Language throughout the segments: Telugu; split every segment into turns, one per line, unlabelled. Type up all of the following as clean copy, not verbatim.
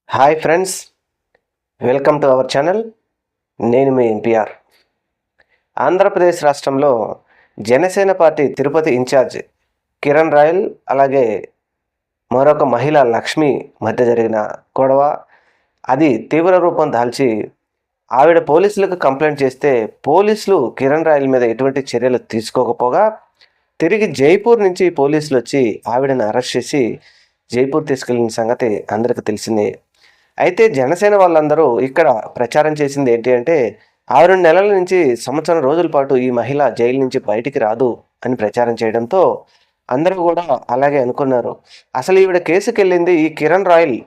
Hi friends, welcome to our channel. నేను మీ ఎన్టీఆర్. ఆంధ్రప్రదేశ్ రాష్ట్రంలో జనసేన పార్టీ తిరుపతి ఇన్ఛార్జ్ కిరణ్ రాయల్ అలాగే మరొక మహిళ లక్ష్మి మధ్య జరిగిన గొడవ అది తీవ్ర రూపం దాల్చి ఆవిడ పోలీసులకు కంప్లైంట్ చేస్తే పోలీసులు కిరణ్ రాయల్ మీద ఎటువంటి చర్యలు తీసుకోకపోగా తిరిగి జైపూర్ నుంచి పోలీసులు వచ్చి ఆవిడని అరెస్ట్ చేసి జైపూర్ తీసుకెళ్లిన సంగతి అందరికీ తెలిసిందే. అయితే జనసేన వాళ్ళందరూ ఇక్కడ ప్రచారం చేసింది ఏంటి అంటే 6 నెలల నుంచి సంవత్సరం రోజుల పాటు ఈ మహిళ జైలు నుంచి బయటికి రాదు అని ప్రచారం చేయడంతో అందరూ కూడా అలాగే అనుకున్నారు. అసలు ఈవిడ కేసుకి వెళ్ళింది ఈ కిరణ్ రాయల్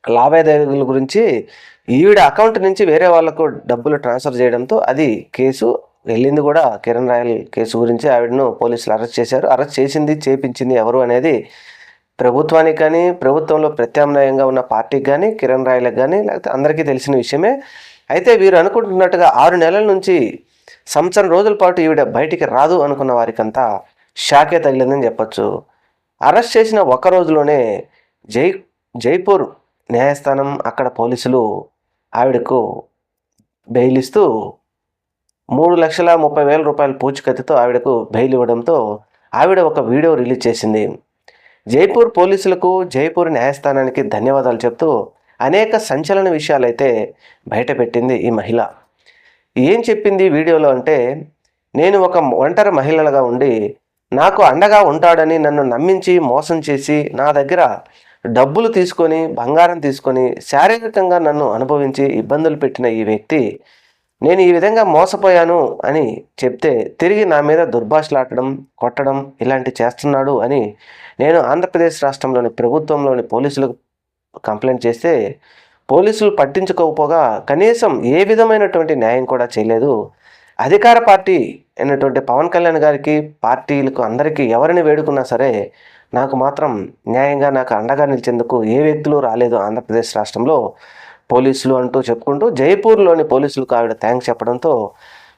లావాదేవీల గురించి. ఈవిడ అకౌంట్ నుంచి వేరే వాళ్ళకు డబ్బులు ట్రాన్స్ఫర్ చేయడంతో అది కేసు వెళ్ళింది కూడా కిరణ్ రాయల్ కేసు గురించి. ఆవిడను పోలీసులు అరెస్ట్ చేశారు. అరెస్ట్ చేసింది చేపించింది ఎవరు అనేది ప్రభుత్వానికి కానీ ప్రభుత్వంలో ప్రత్యామ్నాయంగా ఉన్న పార్టీకి కానీ కిరణ్ రాయలకు కానీ లేకపోతే అందరికీ తెలిసిన విషయమే. అయితే వీరు అనుకుంటున్నట్టుగా 6 నెలల నుంచి సంవత్సరం రోజుల పాటు ఈవిడ బయటికి రాదు అనుకున్న వారికంతా షాకే తగిలిందని చెప్పచ్చు. అరెస్ట్ చేసిన ఒక్క రోజులోనే జైపూర్ న్యాయస్థానం అక్కడ పోలీసులు ఆవిడకు బెయిల్ ఇస్తూ 3,30,000 రూపాయల పూచికత్తుతో ఆవిడకు బెయిల్ ఇవ్వడంతో ఆవిడ ఒక వీడియో రిలీజ్ చేసింది. జైపూర్ పోలీసులకు జైపూర్ న్యాయస్థానానికి ధన్యవాదాలు చెప్తూ అనేక సంచలన విషయాలైతే బయటపెట్టింది ఈ మహిళ. ఏం చెప్పింది వీడియోలో అంటే, నేను ఒక ఒంటరి మహిళగా ఉండి నాకు అండగా ఉంటాడని నన్ను నమ్మించి మోసం చేసి నా దగ్గర డబ్బులు తీసుకొని బంగారం తీసుకొని శారీరకంగా నన్ను అనుభవించి ఇబ్బందులు పెట్టిన ఈ వ్యక్తి నేను ఈ విధంగా మోసపోయాను అని చెప్తే తిరిగి నా మీద దుర్భాషలాడడం కొట్టడం ఇలాంటి చేస్తున్నాడు అని నేను ఆంధ్రప్రదేశ్ రాష్ట్రంలోని ప్రభుత్వంలోని పోలీసులకు కంప్లైంట్ చేస్తే పోలీసులు పట్టించుకోకపోగా కనీసం ఏ విధమైనటువంటి న్యాయం కూడా చేయలేదు. అధికార పార్టీ అయినటువంటి పవన్ కళ్యాణ్ గారికి పార్టీలకు అందరికీ ఎవరిని వేడుకున్నా సరే నాకు మాత్రం న్యాయంగా నాకు అండగా నిలిచేందుకు ఏ వ్యక్తులు రాలేదు ఆంధ్రప్రదేశ్ రాష్ట్రంలో పోలీసులు అంటూ చెప్పుకుంటూ జైపూర్లోని పోలీసులకు ఆవిడ థ్యాంక్స్ చెప్పడంతో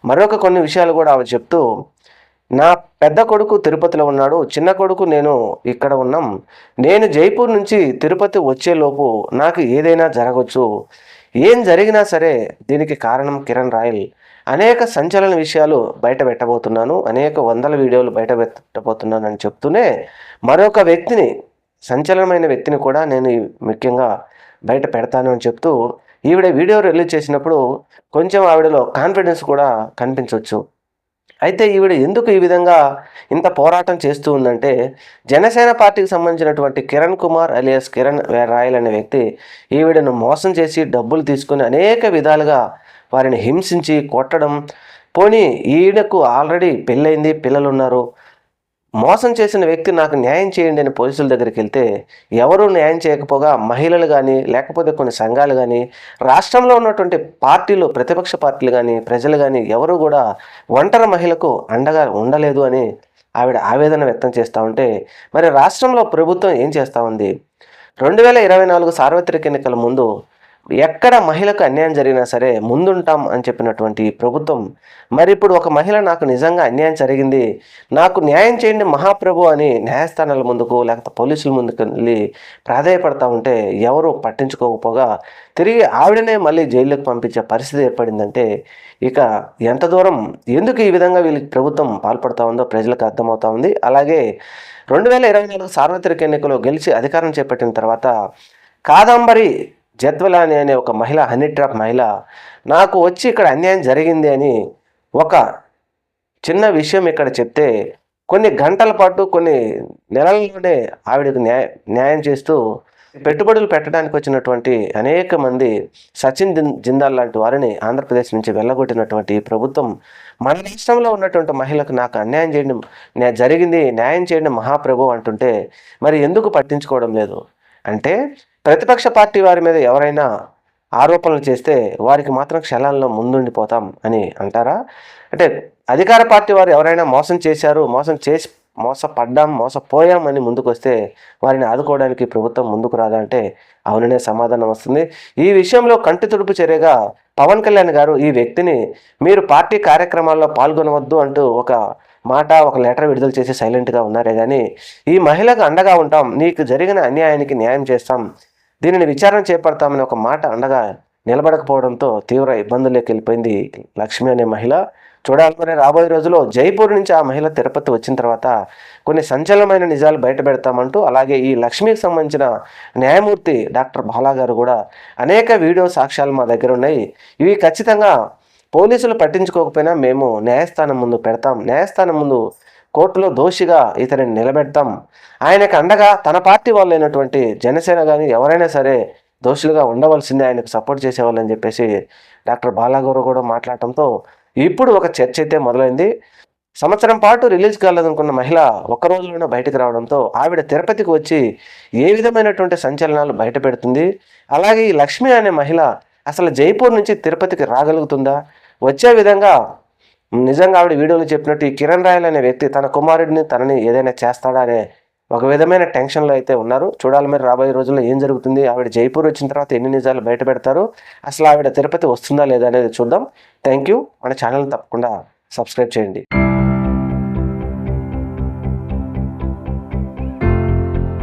మరొక కొన్ని విషయాలు కూడా ఆవిడ చెప్తూ, నా పెద్ద కొడుకు తిరుపతిలో ఉన్నాడు, చిన్న కొడుకు నేను ఇక్కడ ఉన్నాం. నేను జైపూర్ నుంచి తిరుపతి వచ్చేలోపు నాకు ఏదైనా జరగవచ్చు. ఏం జరిగినా సరే దీనికి కారణం కిరణ్ రాయల్. అనేక సంచలన విషయాలు బయట పెట్టబోతున్నాను, అనేక వందల వీడియోలు బయట పెట్టబోతున్నాను అని చెప్తూనే మరొక వ్యక్తిని సంచలనమైన వ్యక్తిని కూడా నేను ముఖ్యంగా బయట పెడతాను అని చెప్తూ ఈవిడ వీడియో రిలీజ్ చేసినప్పుడు కొంచెం ఆవిడలో కాన్ఫిడెన్స్ కూడా కనిపించవచ్చు. అయితే ఈవిడ ఎందుకు ఈ విధంగా ఇంత పోరాటం చేస్తూ ఉందంటే, జనసేన పార్టీకి సంబంధించినటువంటి కిరణ్ కుమార్ అలియాస్ కిరణ్ రాయల్ అనే వ్యక్తి ఈవిడను మోసం చేసి డబ్బులు తీసుకుని అనేక విధాలుగా వారిని హింసించి కొట్టడం, పోనీ ఈవిడకు ఆల్రెడీ పెళ్ళైంది, పిల్లలు ఉన్నారు, మోసం చేసిన వ్యక్తి నాకు న్యాయం చేయండి అని పోలీసుల దగ్గరికి వెళ్తే ఎవరూ న్యాయం చేయకపోగా మహిళలు కానీ లేకపోతే కొన్ని సంఘాలు కానీ రాష్ట్రంలో ఉన్నటువంటి పార్టీలు ప్రతిపక్ష పార్టీలు కానీ ప్రజలు కానీ ఎవరు కూడా ఒంటరి మహిళకు అండగా ఉండలేదు అని ఆవిడ ఆవేదన వ్యక్తం చేస్తూ ఉంటే, మరి రాష్ట్రంలో ప్రభుత్వం ఏం చేస్తూ ఉంది? 2024 సార్వత్రిక ఎన్నికల ముందు ఎక్కడ మహిళకు అన్యాయం జరిగినా సరే ముందుంటాం అని చెప్పినటువంటి ప్రభుత్వం మరి ఇప్పుడు ఒక మహిళ నాకు నిజంగా అన్యాయం జరిగింది, నాకు న్యాయం చేయండి మహాప్రభు అని న్యాయస్థానాల ముందుకు లేకపోతే పోలీసుల ముందుకు వెళ్ళి ప్రాధాయపడతా ఉంటే ఎవరు పట్టించుకోకపోగా తిరిగి ఆవిడనే మళ్ళీ జైల్లోకి పంపించే పరిస్థితి ఏర్పడిందంటే ఇక ఎంత దూరం ఎందుకు ఈ విధంగా వీళ్ళకి ప్రభుత్వం పాల్పడుతూ ఉందో ప్రజలకు అర్థమవుతా ఉంది. అలాగే 2024 సార్వత్రిక ఎన్నికల్లో గెలిచి అధికారం చేపట్టిన తర్వాత కాదంబరి జత్వలాని అనే ఒక మహిళ, హనీ ట్రాప్ మహిళ, నాకు వచ్చి ఇక్కడ అన్యాయం జరిగింది అని ఒక చిన్న విషయం ఇక్కడ చెప్తే కొన్ని గంటల పాటు కొన్ని నెలల్లోనే ఆవిడకు న్యాయం చేస్తూ పెట్టుబడులు పెట్టడానికి వచ్చినటువంటి అనేక మంది సచిన్ జిందాల్ లాంటి వారిని ఆంధ్రప్రదేశ్ నుంచి వెళ్ళగొట్టినటువంటి ప్రభుత్వం మన రాష్ట్రంలో ఉన్నటువంటి మహిళకు నాకు అన్యాయం చేయండి జరిగింది, న్యాయం చేయండి మహాప్రభు అంటుంటే మరి ఎందుకు పట్టించుకోవడం లేదు? అంటే ప్రతిపక్ష పార్టీ వారి మీద ఎవరైనా ఆరోపణలు చేస్తే వారికి మాత్రం క్షణాల్లో ముందుండిపోతాం అని అంటారా? అంటే అధికార పార్టీ వారు ఎవరైనా మోసం చేశారు, మోసపోయాం అని ముందుకు వస్తే వారిని ఆదుకోవడానికి ప్రభుత్వం ముందుకు రాదా అంటే అవుననే సమాధానం వస్తుంది. ఈ విషయంలో కంటి తుడుపు చర్యగా పవన్ కళ్యాణ్ గారు ఈ వ్యక్తిని మీరు పార్టీ కార్యక్రమాల్లో పాల్గొనవద్దు అంటూ ఒక ఒక లెటర్ విడుదల చేసి సైలెంట్గా ఉన్నారే కానీ ఈ మహిళకు అండగా ఉంటాం, నీకు జరిగిన అన్యాయానికి న్యాయం చేస్తాం, దీనిని విచారణ చేపడతామని ఒక మాట అండగా నిలబడకపోవడంతో తీవ్ర ఇబ్బందుల్లోకి వెళ్ళిపోయింది లక్ష్మి అనే మహిళ. చూడాలి మరి రాబోయే రోజుల్లో జైపూర్ నుంచి ఆ మహిళ తిరుపతి వచ్చిన తర్వాత కొన్ని సంచలనమైన నిజాలు బయటపెడతామంటూ, అలాగే ఈ లక్ష్మికి సంబంధించిన న్యాయమూర్తి డాక్టర్ బాలా గారు కూడా అనేక వీడియో సాక్ష్యాలు మా దగ్గర ఉన్నాయి, ఇవి ఖచ్చితంగా పోలీసులు పట్టించుకోకపోయినా మేము న్యాయస్థానం ముందు పెడతాం, న్యాయస్థానం ముందు కోర్టులో దోషిగా ఇతనిని నిలబెడతాం, ఆయనకు అండగా తన పార్టీ వాళ్ళు అయినటువంటి జనసేన కానీ ఎవరైనా సరే దోషులుగా ఉండవలసిందే, ఆయనకు సపోర్ట్ చేసేవాళ్ళని చెప్పేసి డాక్టర్ బాలా గారు కూడా మాట్లాడటంతో ఇప్పుడు ఒక చర్చ అయితే మొదలైంది. సంవత్సరం పాటు రిలీజ్ కాలేదనుకున్న మహిళ ఒక్క రోజులోనే బయటకు రావడంతో ఆవిడ తిరుపతికి వచ్చి ఏ విధమైనటువంటి సంచలనాలు బయట పెడుతుంది, అలాగే ఈ లక్ష్మి అనే మహిళ అసలు జైపూర్ నుంచి తిరుపతికి రాగలుగుతుందా, వచ్చే విధంగా నిజంగా ఆవిడ వీడియోలో చెప్పినట్టు ఈ కిరణ్ రాయల్ అనే వ్యక్తి తన కుమారుడిని తనని ఏదైనా చేస్తాడా అనే ఒక విధమైన టెన్షన్లో అయితే ఉన్నారు. చూడాలి మరి రాబోయే రోజుల్లో ఏం జరుగుతుంది, ఆవిడ జైపూర్ వచ్చిన తర్వాత ఎన్ని నిజాలు బయట పెడతారు, అసలు ఆవిడ తిరుపతి వస్తుందా లేదా అనేది చూద్దాం. Thank you. మన ఛానల్ని తప్పకుండా సబ్స్క్రైబ్ చేయండి.